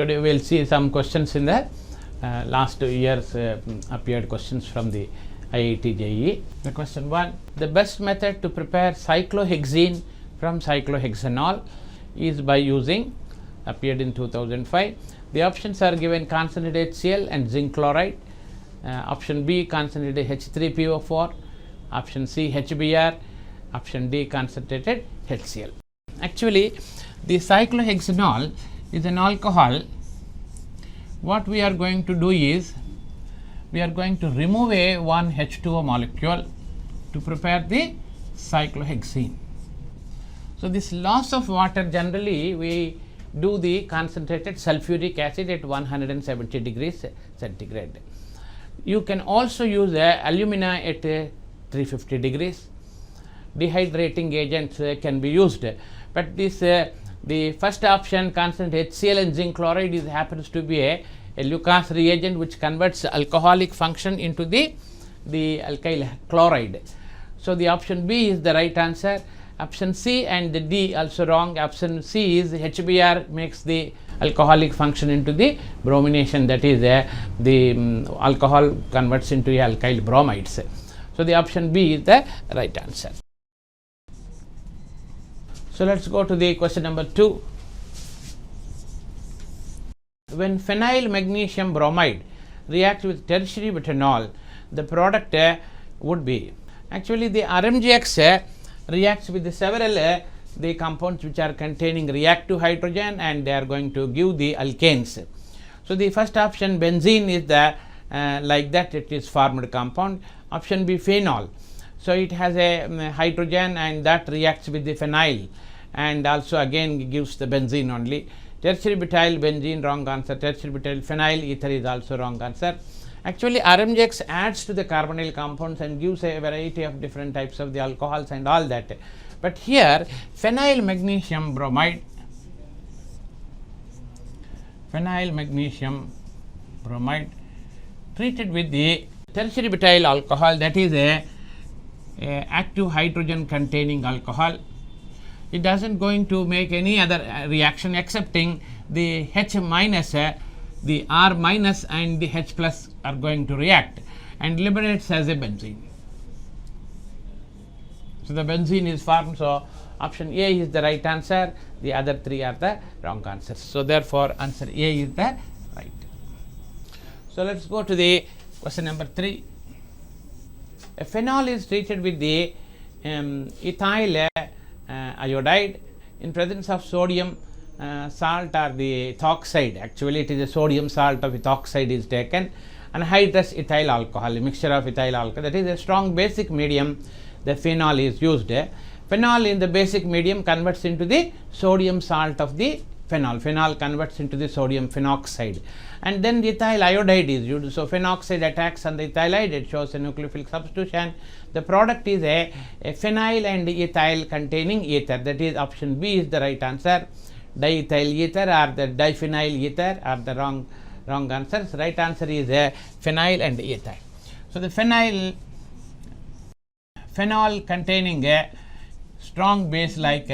today we will see some questions in the last 2 years appeared questions from the IIT JEE. The question 1, the best method to prepare cyclohexene from cyclohexanol is by using, appeared in 2005. The options are given: concentrated HCl and zinc chloride, option B concentrated H3PO4, option C HBr, option D concentrated HCl. Actually, the cyclohexanol is an alcohol. What we are going to do is, we are going to remove a one H2O molecule to prepare the cyclohexene. So, this loss of water, generally we do the concentrated sulfuric acid at 170 degrees centigrade. You can also use alumina at 350 degrees. Dehydrating agents can be used, but this the first option, concentrated HCl and zinc chloride, happens to be a Lucas reagent which converts alcoholic function into the alkyl chloride. So, the option B is the right answer. Option C and the D also wrong. Option C is HBr makes the alcoholic function into the bromination, that is the alcohol converts into alkyl bromides. So, the option B is the right answer. So, let us go to the question number 2. When phenyl magnesium bromide reacts with tertiary butanol, the product would be, actually the RMGX reacts with several the compounds which are containing reactive hydrogen, and they are going to give the alkanes. So, the first option benzene is the like that, it is formed compound. Option B phenol, so it has a hydrogen and that reacts with the phenyl and also again gives the benzene only. Tertiary butyl benzene, wrong answer. Tertiary butyl phenyl ether is also wrong answer. Actually, RMGX adds to the carbonyl compounds and gives a variety of different types of the alcohols and all that. But here phenyl magnesium bromide treated with the tertiary butyl alcohol, that is a active hydrogen containing alcohol. It does not going to make any other reaction excepting the H minus, the R minus and the H plus are going to react and liberates as a benzene. So, the benzene is formed. So, option A is the right answer, the other three are the wrong answers. So, therefore, answer A is the right. So, let us go to the question number 3. A phenol is treated with the ethyl iodide in presence of sodium salt or the ethoxide. Actually, it is a sodium salt of ethoxide is taken, anhydrous ethyl alcohol, a mixture of ethyl alcohol, that is a strong basic medium. The phenol is used. Phenol in the basic medium converts into the sodium salt of the phenol. Phenol converts into the sodium phenoxide, and then the ethyl iodide is used. So, phenoxide attacks on the ethyl iodide, it shows a nucleophilic substitution. The product is a phenyl and ethyl containing ether, that is option B is the right answer. Diethyl ether or the diphenyl ether are the wrong answers. Right answer is phenyl and ethyl. So, the phenol containing a strong base like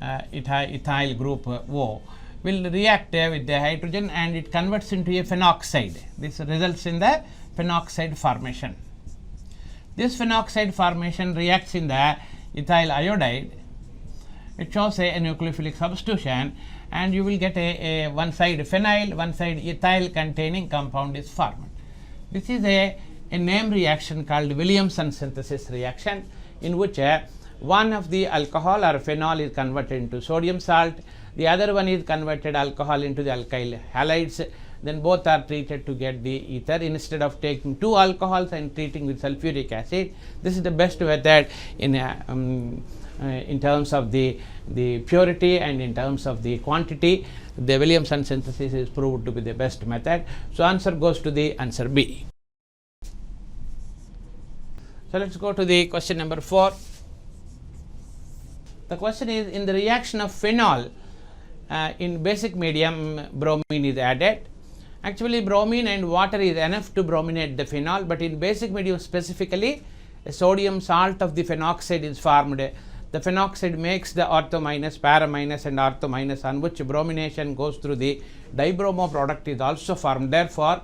ethyl group O will react with the hydrogen and it converts into a phenoxide. This results in the phenoxide formation. This phenoxide formation reacts in the ethyl iodide. It shows a nucleophilic substitution, and you will get a one side phenyl, one side ethyl containing compound is formed. This is a name reaction called Williamson synthesis reaction, in which one of the alcohol or phenol is converted into sodium salt, the other one is converted alcohol into the alkyl halides, then both are treated to get the ether instead of taking two alcohols and treating with sulfuric acid. This is the best method in terms of the purity and in terms of the quantity. The Williamson synthesis is proved to be the best method. So, answer goes to the answer B. So, let us go to the question number 4. The question is, in the reaction of phenol in basic medium, bromine is added. Actually, bromine and water is enough to brominate the phenol, but in basic medium specifically, a sodium salt of the phenoxide is formed. the phenoxide makes the ortho minus, para minus and ortho minus, on which bromination goes through the dibromo product is also formed. Therefore,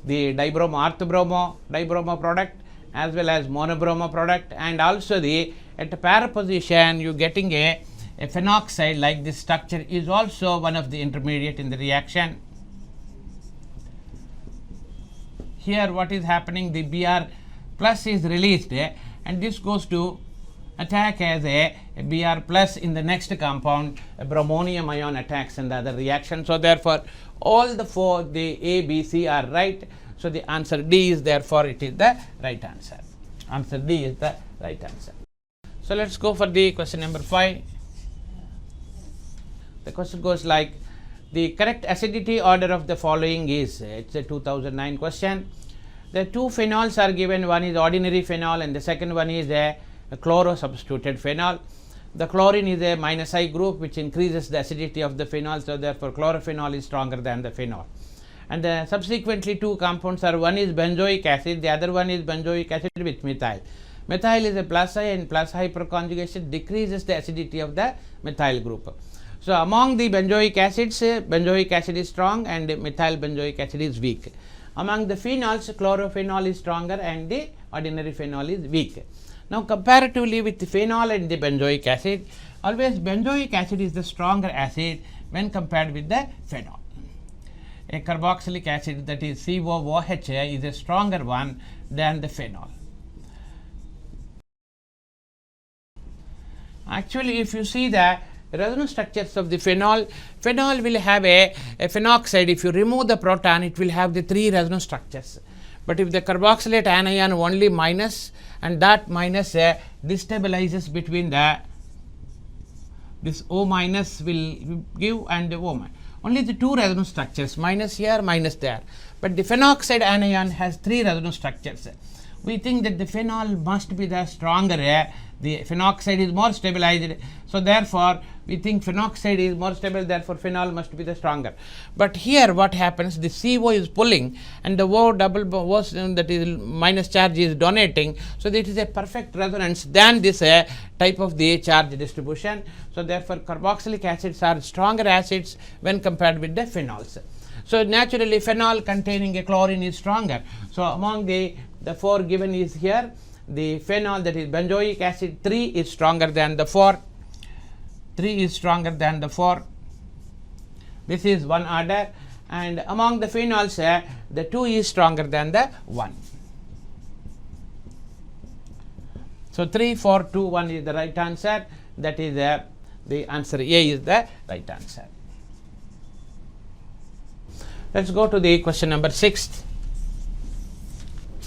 the dibromo orthobromo dibromo product as well as monobromo product, and also the at para position you getting a phenoxide like this structure is also one of the intermediate in the reaction. Here what is happening, the Br plus is released and this goes to attack as a Br plus in the next compound, a bromonium ion attacks in the other reaction. So therefore all the four, the A, B, C are right. So the answer D is, therefore it is the right answer. Answer D is the right answer. So let's go for the question number 5. The question goes like, the correct acidity order of the following is, it's a 2009 question. The two phenols are given, one is ordinary phenol and the second one is a chloro substituted phenol. The chlorine is a minus I group which increases the acidity of the phenol, so therefore chlorophenol is stronger than the phenol. And subsequently two compounds are, one is benzoic acid, the other one is benzoic acid with methyl. Methyl is a plus I and plus hyperconjugation decreases the acidity of the methyl group. So among the benzoic acids, benzoic acid is strong and methyl benzoic acid is weak. Among the phenols, chlorophenol is stronger and the ordinary phenol is weak. Now comparatively with the phenol and the benzoic acid, always benzoic acid is the stronger acid when compared with the phenol. A carboxylic acid, that is COOH, is a stronger one than the phenol. Actually, if you see the resonance structures of the phenol, phenol will have a phenoxide. If you remove the proton, it will have the 3 resonance structures. But if the carboxylate anion only minus, and that minus destabilizes between the, this O minus will give and the O minus. Only the 2 resonance structures, minus here, minus there. But the phenoxide anion has 3 resonance structures. We think that the phenol must be the stronger, the phenoxide is more stabilized. So therefore, we think phenoxide is more stable, therefore phenol must be the stronger. But here what happens, the CO is pulling and the O double O, that is minus charge, is donating. So that is a perfect resonance than this type of the charge distribution. So therefore carboxylic acids are stronger acids when compared with the phenols. So naturally phenol containing a chlorine is stronger. So among the 4 given is here, the phenol, that is benzoic acid 3 is stronger than the 4. 3 is stronger than the 4. This is one order, and among the phenols the 2 is stronger than the 1. So 3, 4, 2, 1 is the right answer. That is the answer A is the right answer. Let's go to the question number 6.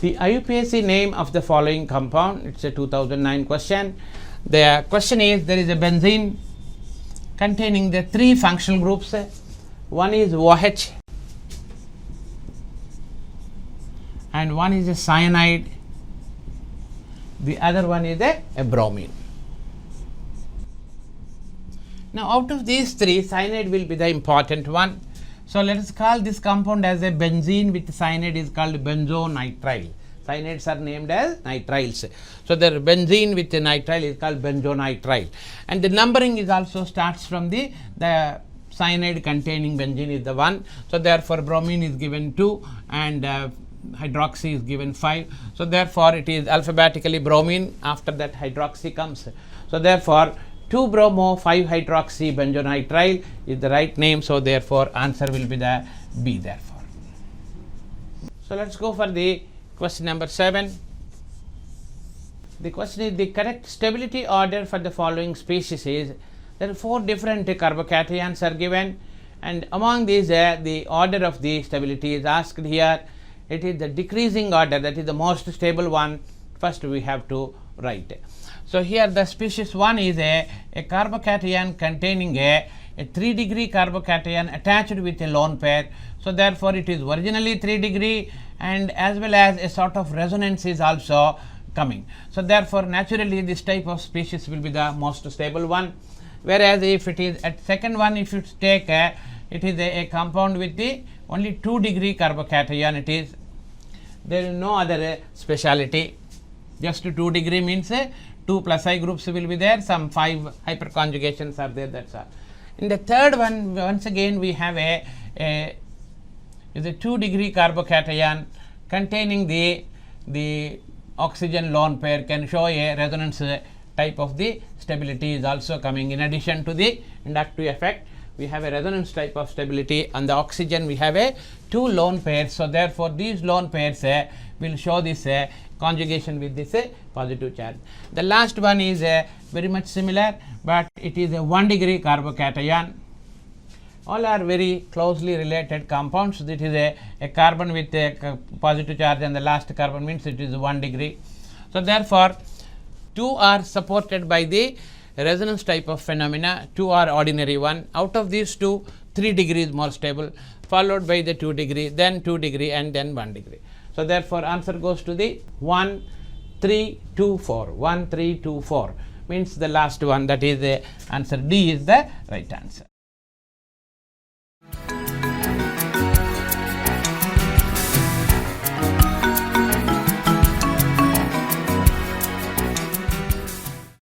The IUPAC name of the following compound, it's a 2009 question. The question is, there is a benzene containing the 3 functional groups. One is OH and one is a cyanide, the other one is a bromine. Now out of these 3, cyanide will be the important one. So let us call this compound as a benzene with cyanide is called benzonitrile. Cyanides are named as nitriles. So the benzene with the nitrile is called benzonitrile. And the numbering is also starts from the cyanide containing benzene is the 1. So therefore bromine is given 2 and hydroxy is given 5. So therefore it is alphabetically bromine, after that hydroxy comes. So therefore 2 bromo 5 hydroxy benzonitrile is the right name. So therefore answer will be the B therefore. So let's go for the question number 7. The question is, the correct stability order for the following species is, there are 4 different carbocations are given, and among these the order of the stability is asked here. It is the decreasing order, that is the most stable one. First we have to write. So here the species 1 is a carbocation containing a 3-degree carbocation attached with a lone pair. So therefore it is originally 3-degree, and as well as a sort of resonance is also coming. So therefore naturally this type of species will be the most stable one. Whereas if it is at second one, if you take it is a compound with the only 2-degree carbocation, it is, there is no other speciality. just 2 degree means 2 plus I groups will be there, some 5 hyperconjugations are there, that's all. In the third one, once again we have a 2 degree carbocation containing the oxygen lone pair, can show a resonance type of the stability is also coming. In addition to the inductive effect, we have a resonance type of stability. On the oxygen we have a 2 lone pairs, so therefore these lone pairs will show this conjugation with this positive charge. The last one is very much similar, but it is a 1 degree carbocation. All are very closely related compounds. It is a carbon with a positive charge, and the last carbon means it is 1 degree. So therefore 2 are supported by the resonance type of phenomena, 2 are ordinary one. Out of these 2, 3 degree is more stable, followed by the 2 degree, then 2 degree, and then 1 degree. So therefore answer goes to the 1, 3, 2, 4. 1, 3, 2, 4 means the last one, that is the answer D is the right answer.